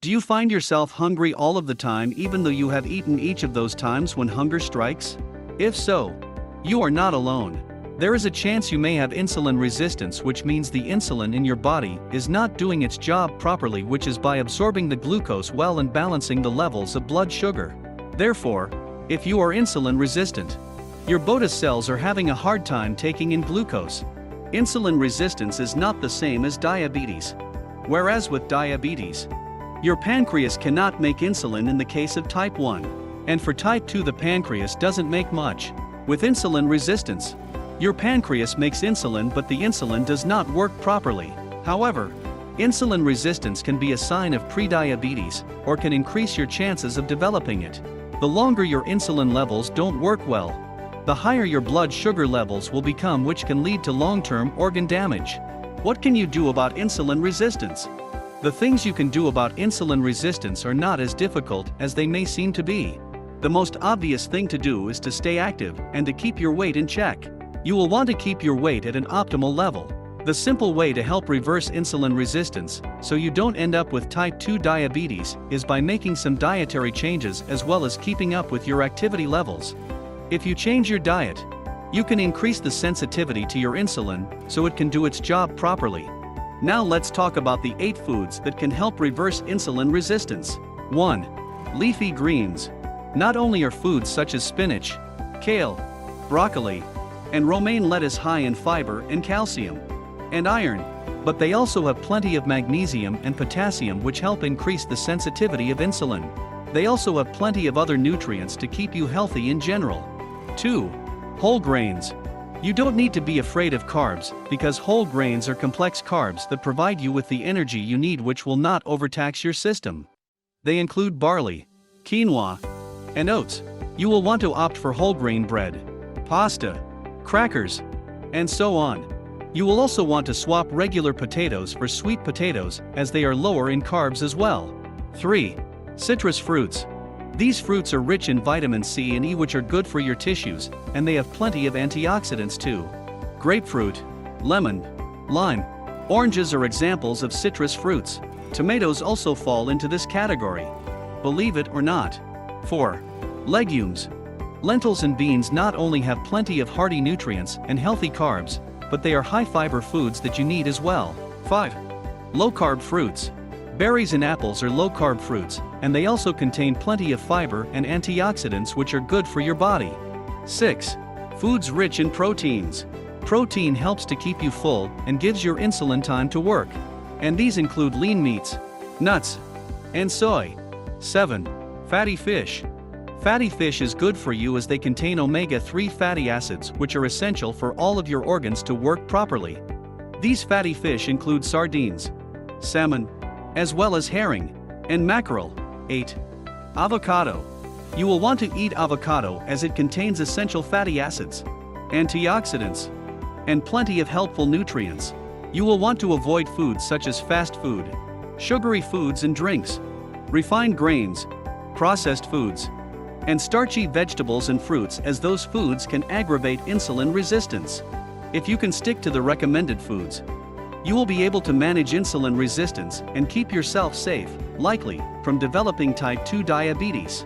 Do you find yourself hungry all of the time even though you have eaten each of those times when hunger strikes? If so, you are not alone. There is a chance you may have insulin resistance, which means the insulin in your body is not doing its job properly, which is by absorbing the glucose well and balancing the levels of blood sugar. Therefore, if you are insulin resistant, your beta cells are having a hard time taking in glucose. Insulin resistance is not the same as diabetes. Whereas with diabetes, your pancreas cannot make insulin in the case of type 1. And for type 2, the pancreas doesn't make much. With insulin resistance, your pancreas makes insulin, but the insulin does not work properly. However, insulin resistance can be a sign of prediabetes or can increase your chances of developing it. The longer your insulin levels don't work well, the higher your blood sugar levels will become, which can lead to long-term organ damage. What can you do about insulin resistance? The things you can do about insulin resistance are not as difficult as they may seem to be. The most obvious thing to do is to stay active and to keep your weight in check. You will want to keep your weight at an optimal level. The simple way to help reverse insulin resistance, so you don't end up with type 2 diabetes, is by making some dietary changes as well as keeping up with your activity levels. If you change your diet, you can increase the sensitivity to your insulin so it can do its job properly. Now let's talk about the 8 foods that can help reverse insulin resistance. 1. Leafy greens. Not only are foods such as spinach, kale, broccoli, and romaine lettuce high in fiber and calcium and iron, but they also have plenty of magnesium and potassium, which help increase the sensitivity of insulin. They also have plenty of other nutrients to keep you healthy in general. 2. Whole grains. You don't need to be afraid of carbs, because whole grains are complex carbs that provide you with the energy you need, which will not overtax your system. They include barley, quinoa, and oats. You will want to opt for whole grain bread, pasta, crackers, and so on. You will also want to swap regular potatoes for sweet potatoes, as they are lower in carbs as well. 3. Citrus fruits. These fruits are rich in vitamin C and E, which are good for your tissues, and they have plenty of antioxidants too. Grapefruit, lemon, lime, oranges are examples of citrus fruits. Tomatoes also fall into this category, believe it or not. 4. Legumes. Lentils and beans not only have plenty of hearty nutrients and healthy carbs, but they are high-fiber foods that you need as well. 5. Low-carb fruits. Berries and apples are low-carb fruits, and they also contain plenty of fiber and antioxidants, which are good for your body. 6. Foods rich in proteins. Protein helps to keep you full and gives your insulin time to work. And these include lean meats, nuts, and soy. 7. Fatty fish. Fatty fish is good for you as they contain omega-3 fatty acids, which are essential for all of your organs to work properly. These fatty fish include sardines, salmon, as well as herring and mackerel. 8. Avocado. You will want to eat avocado as it contains essential fatty acids, antioxidants, and plenty of helpful nutrients. You will want to avoid foods such as fast food, sugary foods and drinks, refined grains, processed foods, and starchy vegetables and fruits, as those foods can aggravate insulin resistance. If you can stick to the recommended foods, you will be able to manage insulin resistance and keep yourself safe, likely, from developing type 2 diabetes.